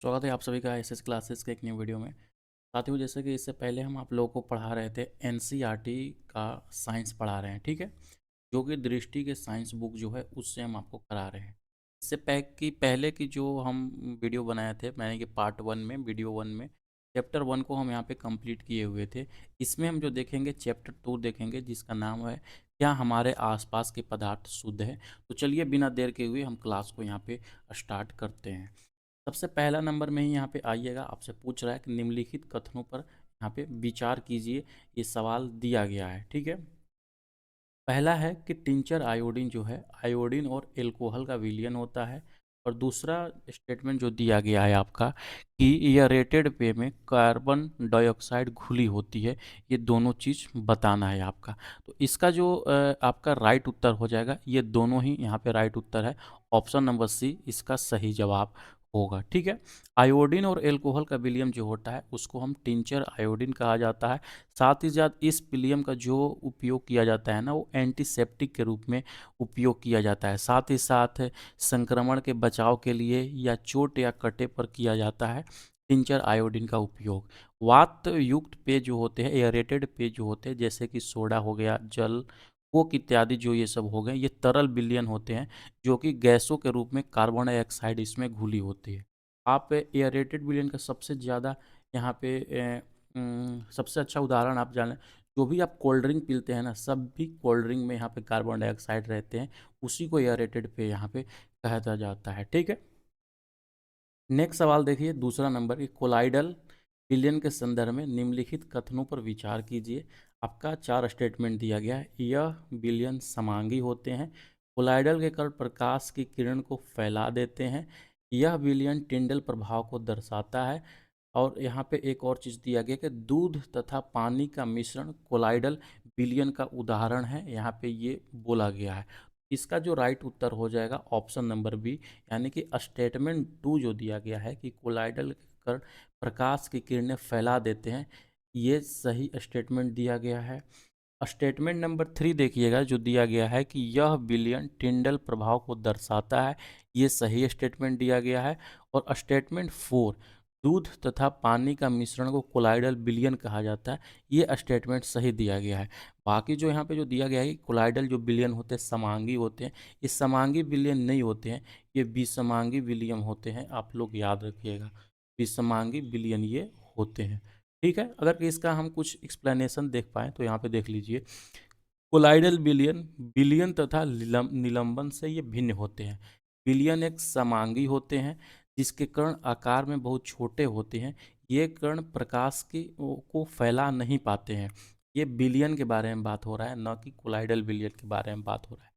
स्वागत है आप सभी का एसएस क्लासेस के एक न्यू वीडियो में। साथियों, जैसे कि इससे पहले हम आप लोगों को पढ़ा रहे थे एनसीईआरटी का साइंस पढ़ा रहे हैं, ठीक है। जो कि दृष्टि के साइंस बुक जो है उससे हम आपको करा रहे हैं। इससे पहले की जो हम वीडियो बनाए थे, मैंने कि पार्ट 1 में, वीडियो 1 में चैप्टर 1 को हम यहाँ पे कंप्लीट किए हुए थे। इसमें हम जो देखेंगे चैप्टर 2 देखेंगे, जिसका नाम है क्या हमारे आसपास के पदार्थ शुद्ध है। तो चलिए बिना देर के हुए हम क्लास को यहाँ पे स्टार्ट करते हैं। सबसे पहला नंबर में ही यहाँ पे आइएगा, आपसे पूछ रहा है कि निम्नलिखित कथनों पर यहाँ पे विचार कीजिए। ये सवाल दिया गया है, ठीक है। पहला है कि टिंचर आयोडीन जो है आयोडीन और एल्कोहल का विलयन होता है। और दूसरा स्टेटमेंट जो दिया गया है आपका कि यह रेटेड पे में कार्बन डाइऑक्साइड घुली होती है। ये दोनों चीज़ बताना है आपका। तो इसका जो आपका राइट उत्तर हो जाएगा, ये दोनों ही यहाँ पे राइट उत्तर है। ऑप्शन नंबर सी इसका सही जवाब होगा, ठीक है। आयोडीन और एल्कोहल का विलयन जो होता है उसको हम टिंचर आयोडीन कहा जाता है। साथ ही साथ इस विलियम का जो उपयोग किया जाता है ना, वो एंटीसेप्टिक के रूप में उपयोग किया जाता है। साथ ही साथ संक्रमण के बचाव के लिए या चोट या कटे पर किया जाता है टिंचर आयोडीन का उपयोग। वात युक्त पेय जो होते हैं, एयरेटेड पेय जो होते हैं, जैसे कि सोडा हो गया, जल, कोक इत्यादि, जो ये सब हो गए, ये तरल विलयन होते हैं जो कि गैसों के रूप में कार्बन डाइऑक्साइड इसमें घुली होती है। आप एयरेटेड विलयन का सबसे ज़्यादा यहाँ पे सबसे अच्छा उदाहरण आप जानें, जो भी आप कोल्ड ड्रिंक पीते हैं ना, सब भी कोल्ड ड्रिंक में यहाँ पे कार्बन डाइऑक्साइड रहते हैं। उसी को एयरेटेड पे यहाँ पे कहता जाता है, ठीक है। नेक्स्ट सवाल देखिए, दूसरा नंबर की कोलाइडल विलयन के संदर्भ में निम्नलिखित कथनों पर विचार कीजिए। आपका 4 स्टेटमेंट दिया गया है। यह विलयन समांगी होते हैं। कोलाइडल के कण प्रकाश की किरण को फैला देते हैं। यह विलयन टिंडल प्रभाव को दर्शाता है। और यहाँ पे एक और चीज़ दिया गया कि दूध तथा पानी का मिश्रण कोलाइडल विलयन का उदाहरण है, यहाँ पे ये बोला गया है। इसका जो राइट उत्तर हो जाएगा ऑप्शन नंबर बी, यानी कि स्टेटमेंट 2 जो दिया गया है कि कोलाइडल कण प्रकाश की किरणें फैला देते हैं, ये सही स्टेटमेंट दिया गया है। स्टेटमेंट नंबर 3 देखिएगा, जो दिया गया है कि यह विलयन टिंडल प्रभाव को दर्शाता है, ये सही स्टेटमेंट दिया गया है। और स्टेटमेंट 4, दूध तथा पानी का मिश्रण को कोलाइडल विलयन कहा जाता है, ये स्टेटमेंट सही दिया गया है। बाकी जो यहाँ पे जो दिया गया है कि कोलाइडल जो विलयन होते हैं समांगी होते हैं, ये समांगी विलयन नहीं होते हैं, ये विषमांगी विलयन होते हैं। आप लोग याद रखिएगा, विषमांगी विलयन ये होते हैं, ठीक है। अगर कि इसका हम कुछ एक्सप्लेनेशन देख पाएँ तो यहाँ पे देख लीजिए। कोलाइडल विलयन विलयन तथा निलंबन से ये भिन्न होते हैं। विलयन एक समांगी होते हैं जिसके कण आकार में बहुत छोटे होते हैं। ये कण प्रकाश की को फैला नहीं पाते हैं। ये विलयन के बारे में बात हो रहा है, न कि कोलाइडल विलयन के बारे में बात हो रहा है।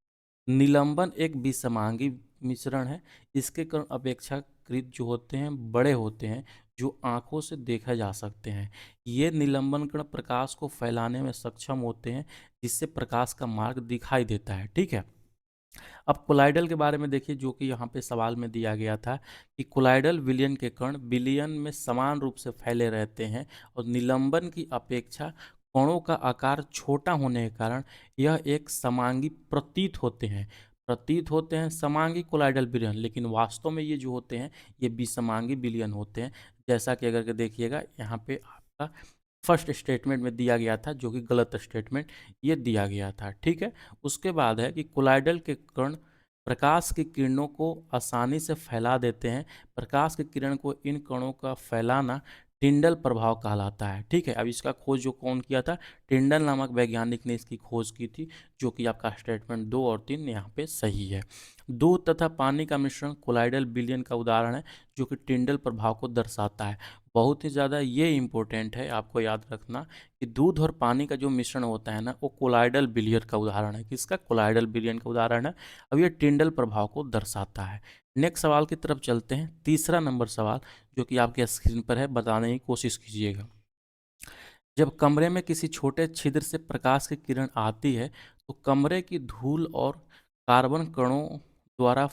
निलंबन एक विषमांगी मिश्रण है। इसके कण अपेक्षाकृत जो होते हैं बड़े होते हैं, जो आंखों से देखे जा सकते हैं। ये निलंबन कण प्रकाश को फैलाने में सक्षम होते हैं, जिससे प्रकाश का मार्ग दिखाई देता है, ठीक है। अब कोलाइडल के बारे में देखिए, जो कि यहाँ पे सवाल में दिया गया था कि कोलाइडल विलयन के कण विलयन में समान रूप से फैले रहते हैं और निलंबन की अपेक्षा कणों का आकार छोटा होने के कारण यह एक समांगी प्रतीत होते हैं समांगी कोलाइडल विलयन, लेकिन वास्तव में ये जो होते हैं ये विषमांगी विलयन होते हैं। जैसा कि अगर के देखिएगा यहाँ पे आपका फर्स्ट स्टेटमेंट में दिया गया था, जो कि गलत स्टेटमेंट ये दिया गया था, ठीक है। उसके बाद है कि कोलाइडल के कण प्रकाश की किरणों को आसानी से फैला देते हैं। प्रकाश की किरण को इन कणों का फैलाना टिंडल प्रभाव कहलाता है, ठीक है। अब इसका खोज जो कौन किया था, टिंडल नामक वैज्ञानिक ने इसकी खोज की थी, जो कि आपका स्टेटमेंट 2 और 3 यहाँ पे सही है। दूध तथा पानी का मिश्रण कोलाइडल विलयन का उदाहरण है, जो कि टिंडल प्रभाव को दर्शाता है। बहुत ही ज़्यादा ये इम्पोर्टेंट है, आपको याद रखना कि दूध और पानी का जो मिश्रण होता है ना, वो कोलाइडल विलयन का उदाहरण है। किसका? कोलाइडल विलयन का उदाहरण है। अब ये टिंडल प्रभाव को दर्शाता है। नेक्स्ट सवाल की तरफ चलते हैं। तीसरा नंबर सवाल जो कि आपके स्क्रीन पर है, बताने की कोशिश कीजिएगा। जब कमरे में किसी छोटे छिद्र से प्रकाश की किरण आती है तो कमरे की धूल और कार्बन कणों द्वारा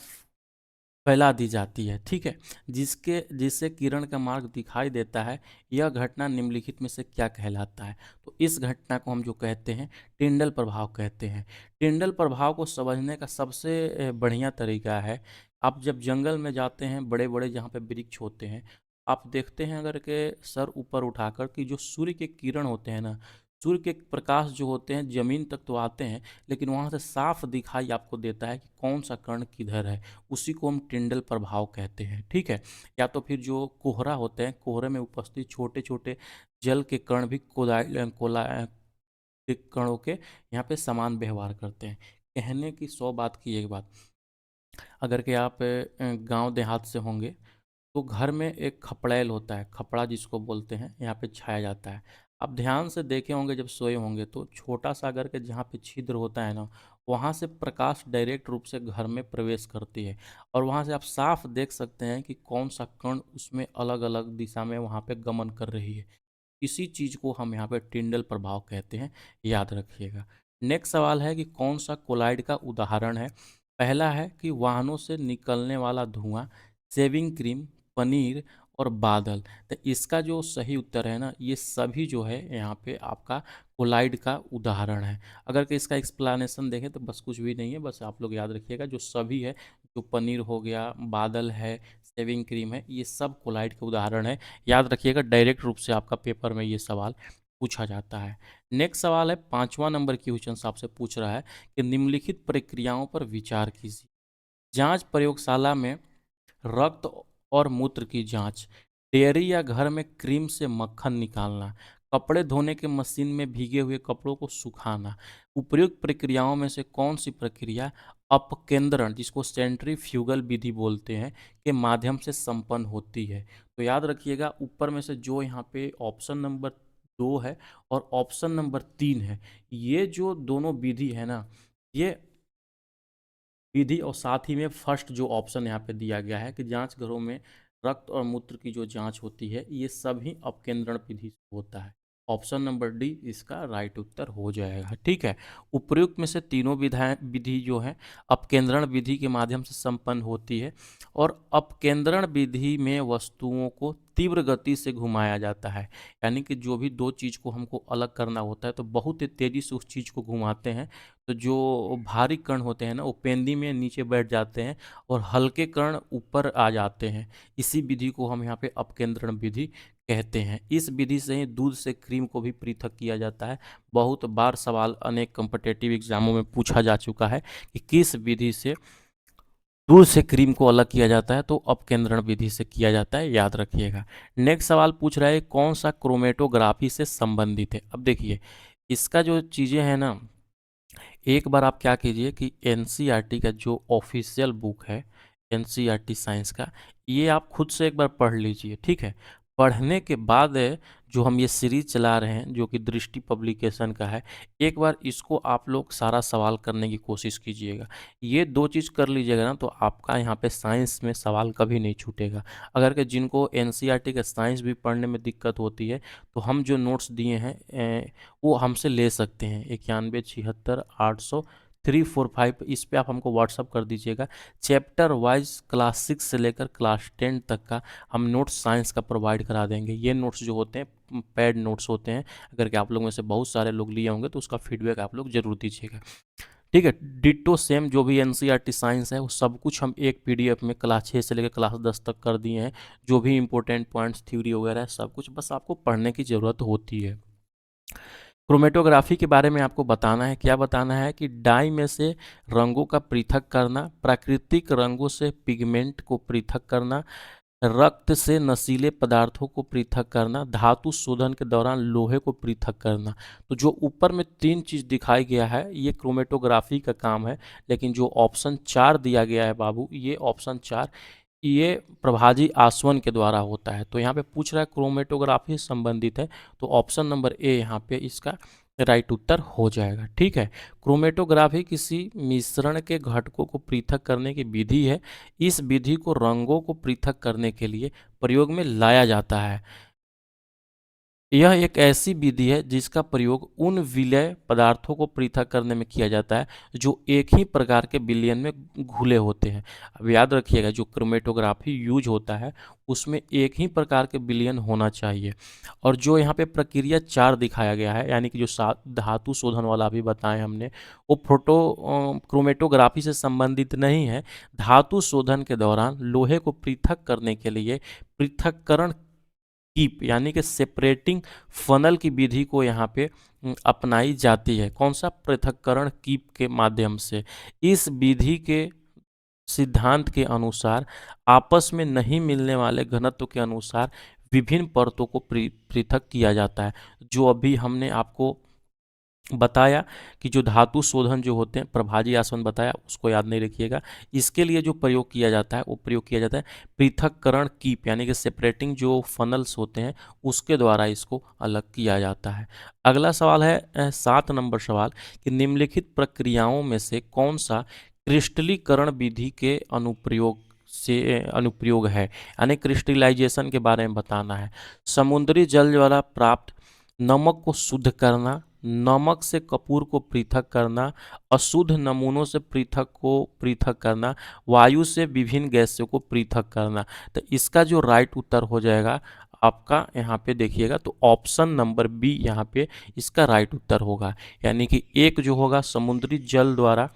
फैला दी जाती है, ठीक है, जिससे किरण का मार्ग दिखाई देता है। यह घटना निम्नलिखित में से क्या कहलाता है? तो इस घटना को हम जो कहते हैं टिंडल प्रभाव कहते हैं। टिंडल प्रभाव को समझने का सबसे बढ़िया तरीका है, आप जब जंगल में जाते हैं, बड़े बड़े जहाँ पे वृक्ष होते हैं, आप देखते हैं अगर के सर ऊपर उठाकर कि जो सूर्य के किरण होते हैं ना, सूर्य के प्रकाश जो होते हैं ज़मीन तक तो आते हैं, लेकिन वहाँ से साफ दिखाई आपको देता है कि कौन सा कण किधर है। उसी को हम टिंडल प्रभाव कहते हैं, ठीक है। या तो फिर जो कोहरा होते हैं, कोहरे में उपस्थित छोटे छोटे जल के कण भी कणों के यहाँ पे समान व्यवहार करते हैं। कहने की 100 बात की एक बात, अगर कि आप गांव देहात से होंगे तो घर में एक खपड़ैल होता है, खपड़ा जिसको बोलते हैं, यहाँ पे छाया जाता है। आप ध्यान से देखे होंगे जब सोए होंगे तो छोटा सा अगर के जहाँ पे छिद्र होता है ना, वहाँ से प्रकाश डायरेक्ट रूप से घर में प्रवेश करती है, और वहाँ से आप साफ देख सकते हैं कि कौन सा कण उसमें अलग अलग दिशा में वहाँ पे गमन कर रही है। इसी चीज़ को हम यहाँ पे टिंडल प्रभाव कहते हैं, याद रखिएगा। नेक्स्ट सवाल है कि कौन सा कोलाइड का उदाहरण है। पहला है कि वाहनों से निकलने वाला धुआं, शेविंग क्रीम, पनीर और बादल। तो इसका जो सही उत्तर है ना, ये सभी जो है यहाँ पे आपका कोलाइड का उदाहरण है। अगर कि इसका एक्सप्लेनेशन देखें तो बस कुछ भी नहीं है, बस आप लोग याद रखिएगा जो सभी है, जो पनीर हो गया, बादल है, शेविंग क्रीम है, ये सब कोलाइड के उदाहरण है। याद रखिएगा, डायरेक्ट रूप से आपका पेपर में ये सवाल पूछा जाता है। नेक्स्ट सवाल है 5वां नंबर क्वेश्चन आपसे पूछ रहा है कि निम्नलिखित प्रक्रियाओं पर विचार कीजिए। जांच प्रयोगशाला में रक्त और मूत्र की जांच, डेयरी या घर में क्रीम से मक्खन निकालना, कपड़े धोने के मशीन में भीगे हुए कपड़ों को सुखाना। उपयुक्त प्रक्रियाओं में से कौन सी प्रक्रिया अपकेंद्रण, जिसको सेंट्रीफ्यूगल विधि बोलते हैं, के माध्यम से संपन्न होती है। तो याद रखिएगा, ऊपर में से जो यहाँ पे ऑप्शन नंबर 2 है और ऑप्शन नंबर 3 है, ये जो दोनों विधि है ना, ये विधि और साथ ही में फर्स्ट जो ऑप्शन यहाँ पे दिया गया है कि जांच घरों में रक्त और मूत्र की जो जांच होती है, ये सभी अपकेंद्रण विधि से होता है। ऑप्शन नंबर डी इसका राइट उत्तर हो जाएगा, ठीक है। उपयुक्त में से तीनों विधि जो है अपकेंद्रण विधि के माध्यम से संपन्न होती है, और अपकेंद्रण विधि में वस्तुओं को तीव्र गति से घुमाया जाता है। यानी कि जो भी दो चीज़ को हमको अलग करना होता है तो बहुत ही तेज़ी से उस चीज़ को घुमाते हैं, तो जो भारी कण होते हैं ना, वो पेंदी में नीचे बैठ जाते हैं और हल्के कण ऊपर आ जाते हैं। इसी विधि को हम यहाँ पे अपकेंद्रण विधि कहते हैं। इस विधि से ही दूध से क्रीम को भी पृथक किया जाता है। बहुत बार सवाल अनेक कॉम्पिटिटिव एग्जामों में पूछा जा चुका है कि किस विधि से दूध से क्रीम को अलग किया जाता है, तो अपकेंद्रण विधि से किया जाता है, याद रखिएगा। नेक्स्ट सवाल पूछ रहा है कौन सा क्रोमेटोग्राफी से संबंधित है। अब देखिए, इसका जो चीज़ें हैं ना, एक बार आप क्या कीजिए कि एनसीईआरटी का जो ऑफिशियल बुक है, एनसीईआरटी साइंस का, ये आप खुद से एक बार पढ़ लीजिए, ठीक है। पढ़ने के बाद जो हम ये सीरीज चला रहे हैं जो कि दृष्टि पब्लिकेशन का है, एक बार इसको आप लोग सारा सवाल करने की कोशिश कीजिएगा। ये दो चीज़ कर लीजिएगा ना, तो आपका यहाँ पे साइंस में सवाल कभी नहीं छूटेगा। अगर कि जिनको एनसीईआरटी का साइंस भी पढ़ने में दिक्कत होती है, तो हम जो नोट्स दिए हैं वो हमसे ले सकते हैं। 9176 800 345, इस पे आप हमको व्हाट्सअप कर दीजिएगा। चैप्टर वाइज क्लास 6 से लेकर क्लास 10 तक का हम नोट्स साइंस का प्रोवाइड करा देंगे। ये नोट्स जो होते हैं पैड नोट्स होते हैं, अगर कि आप लोग में से बहुत सारे लोग लिए होंगे तो उसका फीडबैक आप लोग जरूर दीजिएगा, ठीक है। डिट्टो सेम जो भी एनसीईआरटी साइंस है वो सब कुछ हम एक पीडीएफ में क्लास 6 से लेकर क्लास 10 तक कर दिए हैं। जो भी इंपॉर्टेंट पॉइंट्स, थ्योरी वगैरह है, सब कुछ बस आपको पढ़ने की ज़रूरत होती है। क्रोमेटोग्राफी के बारे में आपको बताना है, क्या बताना है कि डाई में से रंगों का पृथक करना, प्राकृतिक रंगों से पिगमेंट को पृथक करना, रक्त से नशीले पदार्थों को पृथक करना, धातु शोधन के दौरान लोहे को पृथक करना। तो जो ऊपर में 3 चीज़ दिखाई गया है ये क्रोमेटोग्राफी का काम है, लेकिन जो ऑप्शन 4 दिया गया है बाबू, ये ऑप्शन 4 ये प्रभाजी आसवन के द्वारा होता है। तो यहाँ पे पूछ रहा है क्रोमेटोग्राफी से संबंधित है, तो ऑप्शन नंबर ए यहाँ पे इसका राइट उत्तर हो जाएगा, ठीक है। क्रोमेटोग्राफी किसी मिश्रण के घटकों को पृथक करने की विधि है। इस विधि को रंगों को पृथक करने के लिए प्रयोग में लाया जाता है। यह एक ऐसी विधि है जिसका प्रयोग उन विलय पदार्थों को पृथक करने में किया जाता है जो एक ही प्रकार के विलयन में घुले होते हैं। अब याद रखिएगा, जो क्रोमेटोग्राफी यूज होता है उसमें एक ही प्रकार के विलयन होना चाहिए। और जो यहाँ पे प्रक्रिया 4 दिखाया गया है, यानी कि जो धातु शोधन वाला अभी बताएं हमने, वो क्रोमेटोग्राफी से संबंधित नहीं है। धातु शोधन के दौरान लोहे को पृथक करने के लिए पृथक्करण कीप यानी कि सेपरेटिंग फनल की विधि को यहाँ पे अपनाई जाती है। कौन सा? पृथक्करण कीप के माध्यम से। इस विधि के सिद्धांत के अनुसार आपस में नहीं मिलने वाले घनत्व के अनुसार विभिन्न परतों को पृथक किया जाता है। जो अभी हमने आपको बताया कि जो धातु शोधन जो होते हैं, प्रभाजी आसवन बताया, उसको याद नहीं रखिएगा। इसके लिए जो प्रयोग किया जाता है वो प्रयोग किया जाता है पृथक्करण कीप यानी कि सेपरेटिंग जो फनल्स होते हैं उसके द्वारा इसको अलग किया जाता है। अगला सवाल है 7 नंबर सवाल कि निम्नलिखित प्रक्रियाओं में से कौन सा क्रिस्टलीकरण विधि के अनुप्रयोग है, यानी क्रिस्टलाइजेशन के बारे में बताना है। समुद्री जल द्वारा प्राप्त नमक को शुद्ध करना, नमक से कपूर को पृथक करना, अशुद्ध नमूनों से पृथक करना, वायु से विभिन्न गैसों को पृथक करना। तो इसका जो राइट उत्तर हो जाएगा आपका, यहाँ पे देखिएगा तो ऑप्शन नंबर बी यहाँ पे इसका राइट उत्तर होगा। यानी कि एक जो होगा समुद्री जल द्वारा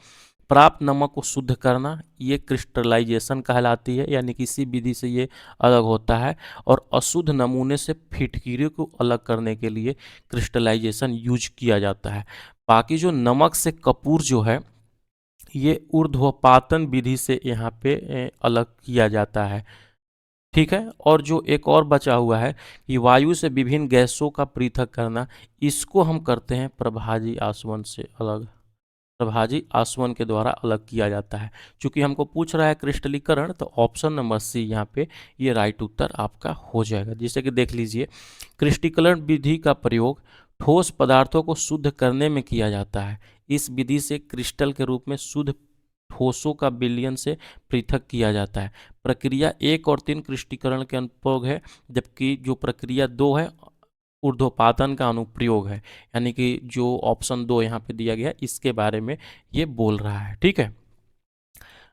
प्राप्त नमक को शुद्ध करना, ये क्रिस्टलाइजेशन कहलाती है, यानी किसी विधि से ये अलग होता है। और अशुद्ध नमूने से फिटकीरी को अलग करने के लिए क्रिस्टलाइजेशन यूज किया जाता है। बाकी जो नमक से कपूर जो है ये ऊर्ध्वपातन विधि से यहाँ पे अलग किया जाता है। ठीक है। और जो एक और बचा हुआ है कि वायु से विभिन्न गैसों का पृथक करना, इसको हम करते हैं प्रभाजी आसवन से अलग, प्रभाजी आसवन के द्वारा अलग किया जाता है। चूंकि हमको पूछ रहा है क्रिस्टलीकरण, तो ऑप्शन नंबर सी यहाँ पे ये राइट उत्तर आपका हो जाएगा। जैसे कि देख लीजिए, क्रिस्टलीकरण विधि का प्रयोग ठोस पदार्थों को शुद्ध करने में किया जाता है। इस विधि से क्रिस्टल के रूप में शुद्ध ठोसों का विलयन से पृथक किया जाता है। प्रक्रिया 1 और 3 क्रिस्टलीकरण के अनुप्रयोग है, जबकि जो प्रक्रिया 2 है ऊर्ध्वपातन का अनुप्रयोग है। यानी कि जो ऑप्शन 2 यहाँ पे दिया गया इसके बारे में ये बोल रहा है। ठीक है।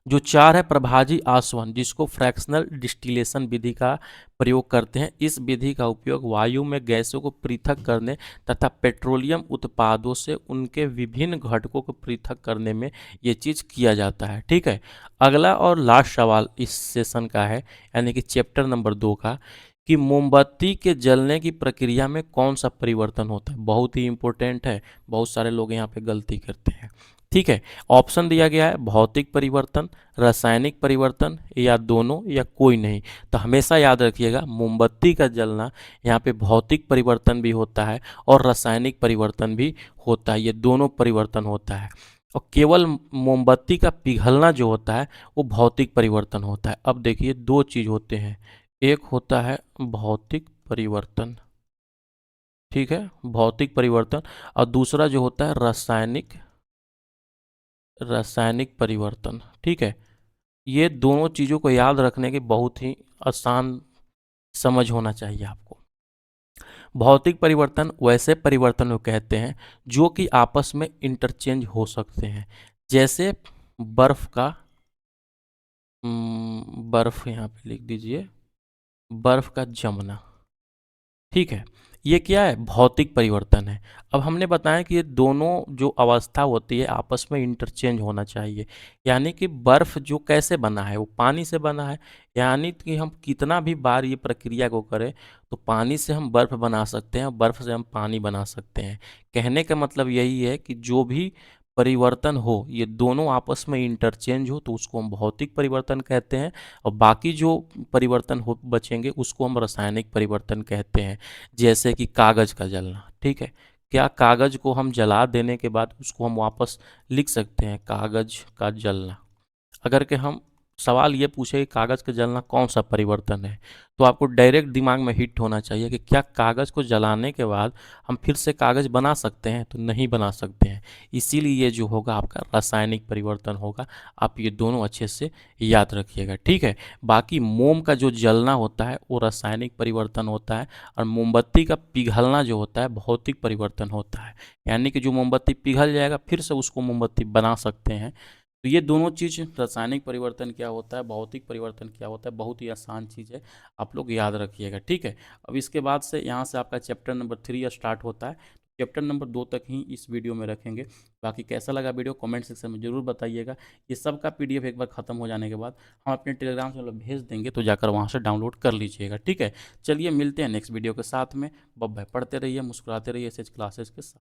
जो 4 है प्रभाजी आसवन, जिसको फ्रैक्शनल डिस्टिलेशन विधि का प्रयोग करते हैं। इस विधि का उपयोग वायु में गैसों को पृथक करने तथा पेट्रोलियम उत्पादों से उनके विभिन्न घटकों को पृथक करने में ये चीज़ किया जाता है। ठीक है। अगला और लास्ट सवाल इस सेशन का है, यानी कि चैप्टर नंबर 2 का, कि मोमबत्ती के जलने की प्रक्रिया में कौन सा परिवर्तन होता है। बहुत ही इंपॉर्टेंट है, बहुत सारे लोग यहाँ पे गलती करते हैं। ठीक है। ऑप्शन दिया गया है भौतिक परिवर्तन, रासायनिक परिवर्तन, या दोनों, या कोई नहीं। तो हमेशा याद रखिएगा मोमबत्ती का जलना यहाँ पे भौतिक परिवर्तन भी होता है और रासायनिक परिवर्तन भी होता है, ये दोनों परिवर्तन होता है। और केवल मोमबत्ती का पिघलना जो होता है वो भौतिक परिवर्तन होता है। अब देखिए, दो चीज़ होते हैं, एक होता है भौतिक परिवर्तन, ठीक है, भौतिक परिवर्तन, और दूसरा जो होता है रासायनिक परिवर्तन। ठीक है। ये दोनों चीज़ों को याद रखने की बहुत ही आसान समझ होना चाहिए आपको। भौतिक परिवर्तन वैसे परिवर्तन को कहते हैं जो कि आपस में इंटरचेंज हो सकते हैं, जैसे बर्फ का बर्फ यहाँ पे लिख दीजिए, बर्फ का जमना। ठीक है। ये क्या है? भौतिक परिवर्तन है। अब हमने बताया कि ये दोनों जो अवस्था होती है आपस में इंटरचेंज होना चाहिए। यानी कि बर्फ़ जो कैसे बना है, वो पानी से बना है। यानी कि हम कितना भी बार ये प्रक्रिया को करें तो पानी से हम बर्फ़ बना सकते हैं और बर्फ़ से हम पानी बना सकते हैं। कहने का मतलब यही है कि जो भी परिवर्तन हो ये दोनों आपस में इंटरचेंज हो तो उसको हम भौतिक परिवर्तन कहते हैं, और बाकी जो परिवर्तन हो बचेंगे उसको हम रासायनिक परिवर्तन कहते हैं। जैसे कि कागज़ का जलना। ठीक है। क्या कागज़ को हम जला देने के बाद उसको हम वापस लिख सकते हैं कागज़ का जलना? अगर कि हम सवाल ये पूछे कि कागज़ का जलना कौन सा परिवर्तन है, तो आपको डायरेक्ट दिमाग में हिट होना चाहिए कि क्या कागज़ को जलाने के बाद हम फिर से कागज़ बना सकते हैं, तो नहीं बना सकते हैं। इसीलिए ये जो होगा आपका रासायनिक परिवर्तन होगा। आप ये दोनों अच्छे से याद रखिएगा, ठीक है। बाकी मोम का जो जलना होता है वो रासायनिक परिवर्तन होता है, और मोमबत्ती का पिघलना जो होता है भौतिक परिवर्तन होता है। यानी कि जो मोमबत्ती पिघल जाएगा फिर से उसको मोमबत्ती बना सकते हैं। तो ये दोनों चीज़, रासायनिक परिवर्तन क्या होता है, भौतिक परिवर्तन क्या होता है, बहुत ही आसान चीज़ है, आप लोग याद रखिएगा, ठीक है। अब इसके बाद से यहाँ से आपका चैप्टर नंबर 3 स्टार्ट होता है। चैप्टर नंबर 2 तक ही इस वीडियो में रखेंगे। बाकी कैसा लगा वीडियो कमेंट सेक्शन में ज़रूर बताइएगा। ये सब का पीडीएफ एक बार ख़त्म हो जाने के बाद हम अपने टेलीग्राम चैनल पर भेज देंगे, तो जाकर वहाँ से डाउनलोड कर लीजिएगा, ठीक है। चलिए मिलते हैं नेक्स्ट वीडियो के साथ में। Bye bye. पढ़ते रहिए, मुस्कुराते रहिए ऐसे क्लासेस के साथ।